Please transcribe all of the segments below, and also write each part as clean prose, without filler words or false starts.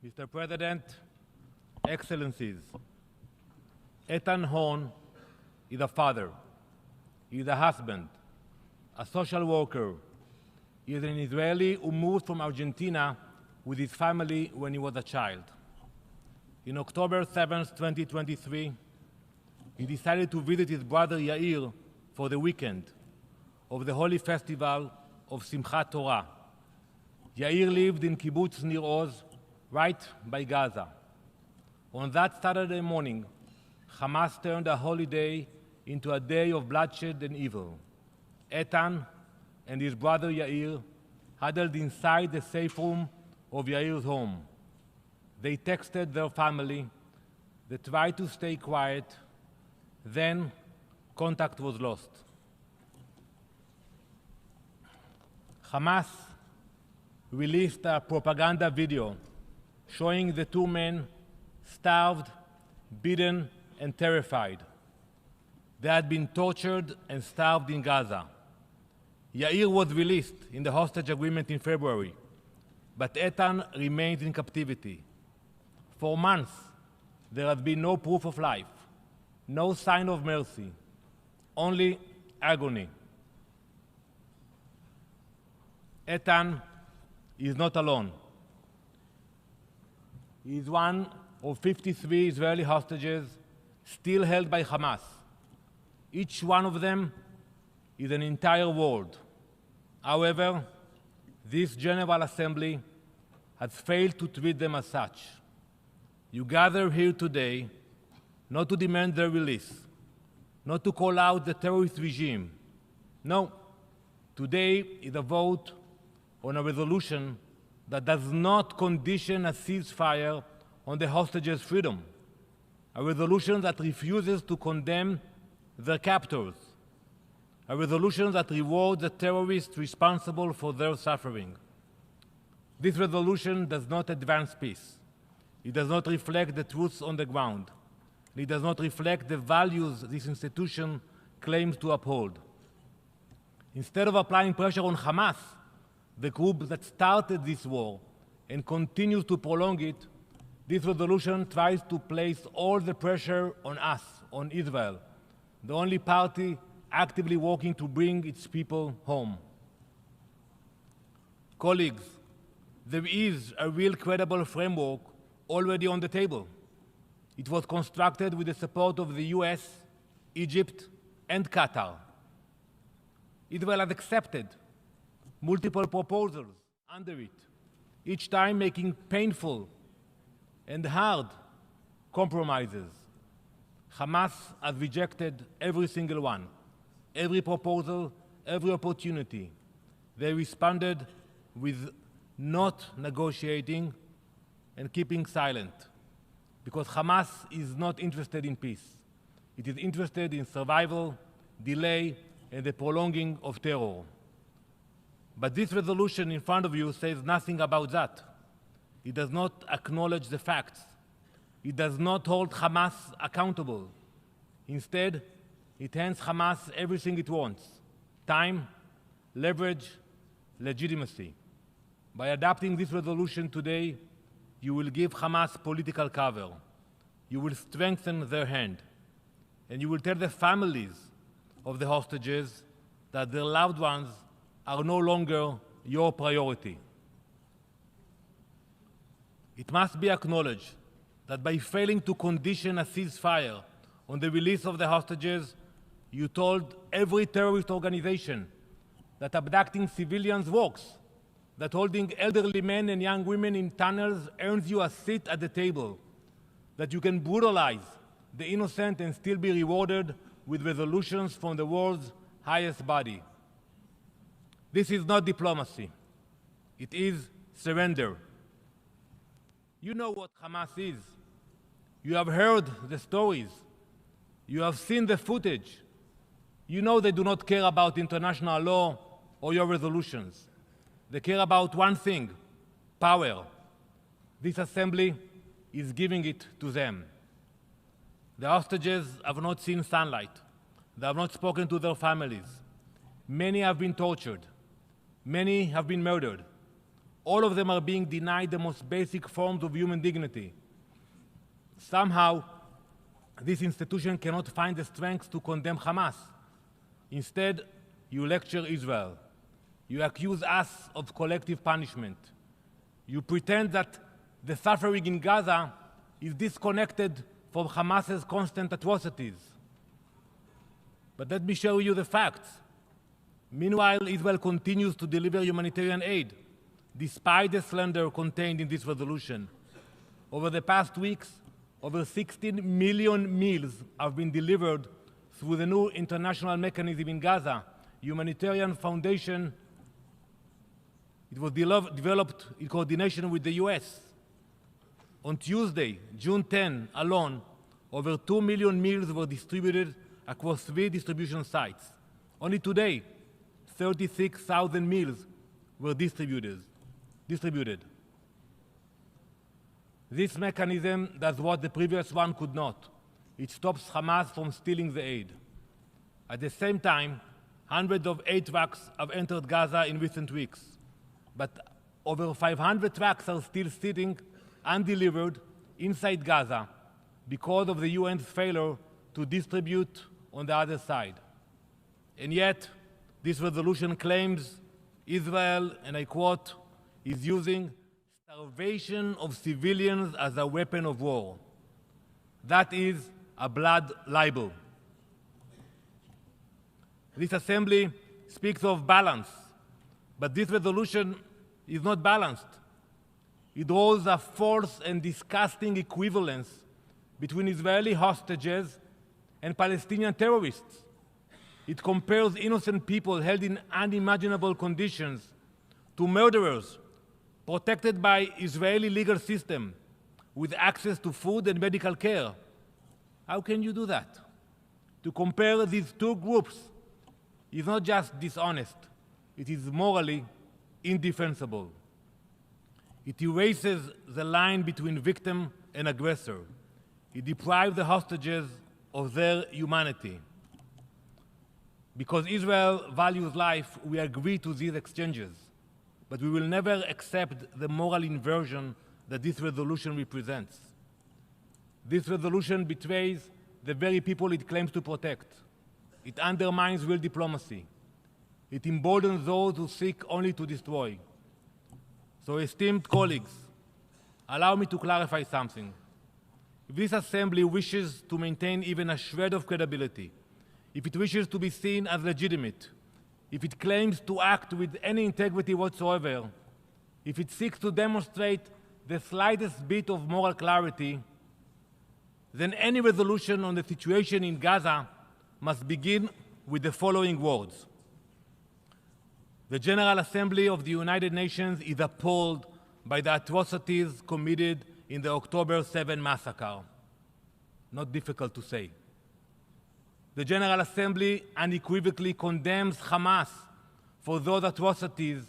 Mr. President, Excellencies, Ethan Horn is a father, he is a husband, a social worker. He is an Israeli who moved from Argentina with his family when he was a child. In October 7, 2023, he decided to visit his brother Yair for the weekend of the holy festival of Simchat Torah. Yair lived in kibbutz Nir Oz, right by Gaza. On that Saturday morning, Hamas turned a holiday into a day of bloodshed and evil. Ethan and his brother Yair huddled inside the safe room of Yair's home. They texted their family. They tried to stay quiet. Then contact was lost. Hamas released a propaganda video showing the two men starved, beaten, and terrified. They had been tortured and starved in Gaza. Yair was released in the hostage agreement in February, but Ethan remains in captivity. For months, there has been no proof of life, no sign of mercy, only agony. Ethan is not alone. He is one of 53 Israeli hostages still held by Hamas. Each one of them is an entire world. However, this General Assembly has failed to treat them as such. You gather here today not to demand their release, not to call out the terrorist regime. No, today is a vote on a resolution that does not condition a ceasefire on the hostages' freedom, a resolution that refuses to condemn their captors, a resolution that rewards the terrorists responsible for their suffering. This resolution does not advance peace. It does not reflect the truths on the ground. It does not reflect the values this institution claims to uphold. Instead of applying pressure on Hamas, the group that started this war and continues to prolong it, this resolution tries to place all the pressure on us, on Israel, the only party actively working to bring its people home. Colleagues, there is a real credible framework already on the table. It was constructed with the support of the US, Egypt, and Qatar. Israel has accepted multiple proposals under it, each time making painful and hard compromises. Hamas has rejected every single one, every proposal, every opportunity. They responded with not negotiating and keeping silent, because Hamas is not interested in peace. It is interested in survival, delay, and the prolonging of terror. But this resolution in front of you says nothing about that. It does not acknowledge the facts. It does not hold Hamas accountable. Instead, it hands Hamas everything it wants: time, leverage, legitimacy. By adopting this resolution today, you will give Hamas political cover. You will strengthen their hand. And you will tell the families of the hostages that their loved ones are no longer your priority. It must be acknowledged that by failing to condition a ceasefire on the release of the hostages, you told every terrorist organization that abducting civilians works, that holding elderly men and young women in tunnels earns you a seat at the table, that you can brutalize the innocent and still be rewarded with resolutions from the world's highest body. This is not diplomacy. It is surrender. You know what Hamas is. You have heard the stories. You have seen the footage. You know they do not care about international law or your resolutions. They care about one thing: power. This assembly is giving it to them. The hostages have not seen sunlight. They have not spoken to their families. Many have been tortured. Many have been murdered. all of them are being denied the most basic forms of human dignity. Somehow, this institution cannot find the strength to condemn Hamas. Instead, you lecture Israel. You accuse us of collective punishment. You pretend that the suffering in Gaza is disconnected from Hamas's constant atrocities. But let me show you the facts. Meanwhile, Israel continues to deliver humanitarian aid, despite the slander contained in this resolution. Over the past weeks, over 16 million meals have been delivered through the new international mechanism in Gaza, Humanitarian Foundation. It was developed in coordination with the US. On Tuesday, June 10 alone, over 2 million meals were distributed across 3 distribution sites. Only today, 36,000 meals were distributed. This mechanism does what the previous one could not. It stops Hamas from stealing the aid. At the same time, hundreds of aid trucks have entered Gaza in recent weeks, but over 500 trucks are still sitting undelivered inside Gaza because of the UN's failure to distribute on the other side. And yet, this resolution claims Israel, and I quote, is using starvation of civilians as a weapon of war. That is a blood libel. This assembly speaks of balance, but this resolution is not balanced. It draws a false and disgusting equivalence between Israeli hostages and Palestinian terrorists. It compares innocent people held in unimaginable conditions to murderers protected by Israeli legal system with access to food and medical care. How can you do that? To compare these two groups is not just dishonest, it is morally indefensible. It erases the line between victim and aggressor. It deprives the hostages of their humanity. Because Israel values life, we agree to these exchanges, but we will never accept the moral inversion that this resolution represents. This resolution betrays the very people it claims to protect. It undermines real diplomacy. It emboldens those who seek only to destroy. So, esteemed colleagues, allow me to clarify something. If this assembly wishes to maintain even a shred of credibility, if it wishes to be seen as legitimate, if it claims to act with any integrity whatsoever, if it seeks to demonstrate the slightest bit of moral clarity, then any resolution on the situation in Gaza must begin with the following words. The General Assembly of the United Nations is appalled by the atrocities committed in the October 7 massacre. Not difficult to say. The General Assembly unequivocally condemns Hamas for those atrocities,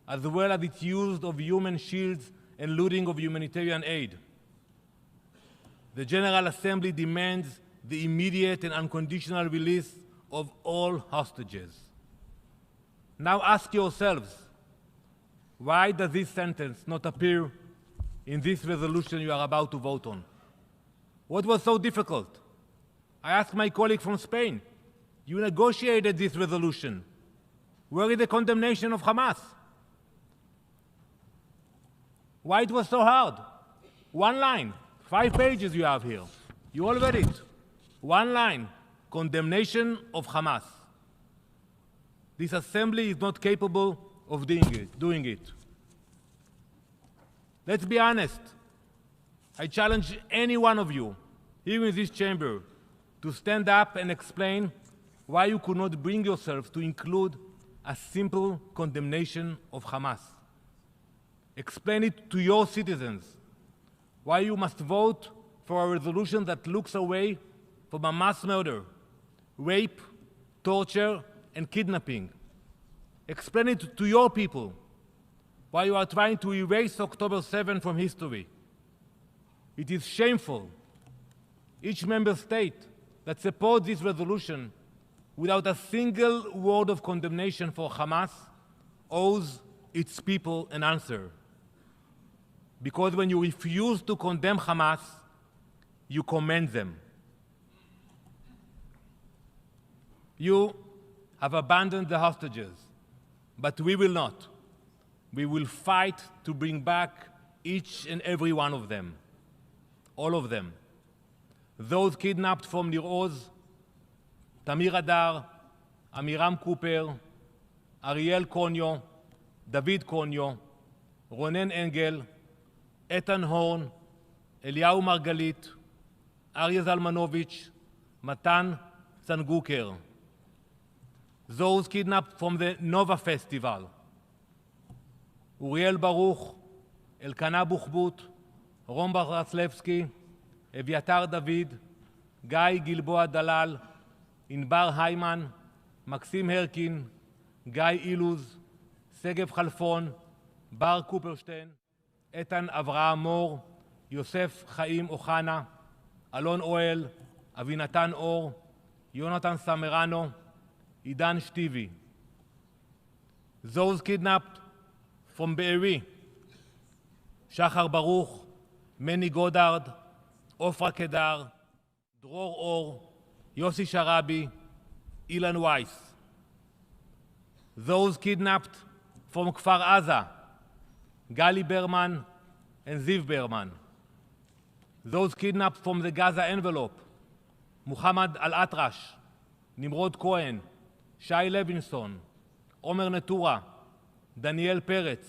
as well as its use of human shields and looting of humanitarian aid. The General Assembly demands the immediate and unconditional release of all hostages. Now ask yourselves, why does this sentence not appear in this resolution you are about to vote on? What was so difficult? I asked my colleague from Spain, you negotiated this resolution. Where is the condemnation of Hamas? Why it was so hard? One line, 5 pages you have here. You all read it. One line, condemnation of Hamas. This assembly is not capable of doing it. Let's be honest. I challenge any one of you here in this chamber to stand up and explain why you could not bring yourselves to include a simple condemnation of Hamas. Explain it to your citizens, why you must vote for a resolution that looks away from a mass murder, rape, torture, and kidnapping. Explain it to your people, why you are trying to erase October 7 from history. It is shameful. Each member state that supports this resolution without a single word of condemnation for Hamas owes its people an answer. because when you refuse to condemn Hamas, you commend them. You have abandoned the hostages, but we will not. We will fight to bring back each and every one of them, all of them. Those kidnapped from Nir Oz, Tamir Adar, Amiram Cooper, Ariel Konyo, David Konyo, Ronen Engel, Etan Horn, Eliyahu Margalit, Aryeh Zalmanovich, Matan Sanguker. Those kidnapped from the Nova Festival, Uriel Baruch, Elkana Buchbut, Ron Bar-Raslevsky, Eviatar David, Guy Gilboa Dalal, Inbar Hayman, Maxim Herkin, Guy Iluz, Segev Khalfon, Bar Cooperstein, Etan Avraham Mor, Yosef Chaim Ochana, Alon Oel, Avinatan Or, Yonatan Samerano, Idan Shtivi. Those kidnapped from Be'eri, Shachar Baruch, Meni Godard, Ofra Kedar, Dror Or, Yossi Sharabi, Ilan Weiss. Those kidnapped from Kfar Aza, Gali Berman and Ziv Berman. Those kidnapped from the Gaza envelope, Muhammad Al-Atrash, Nimrod Cohen, Shai Levinson, Omer Netura, Daniel Peretz.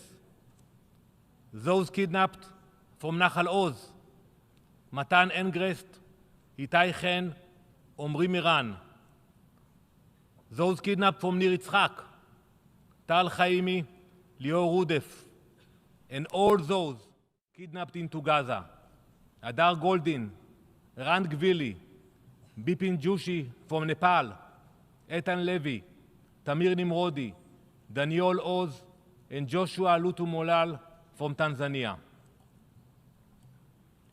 Those kidnapped from Nachal Oz, Matan Engrest, Itai Chen, Omri Miran. Those kidnapped from Nir Yitzchak, Tal Chaimi, Lior Rudef, and all those kidnapped into Gaza, Adar Goldin, Rand Gvili, Bipin Jushi from Nepal, Etan Levi, Tamir Nimrodi, Daniel Oz, and Joshua Lutu Molal from Tanzania.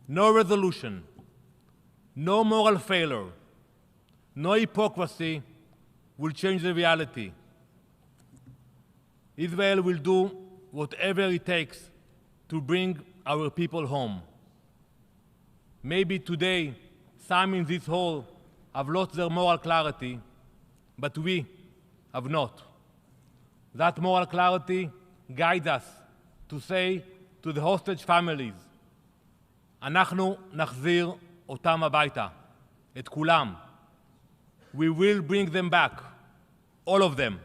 No resolution, no moral failure, no hypocrisy will change the reality. Israel will do whatever it takes to bring our people home. Maybe today some in this hall have lost their moral clarity, but we have not. That moral clarity guides us to say to the hostage families, אנחנו נחזיר אותם הביתה, את כולם. We will bring them back, all of them.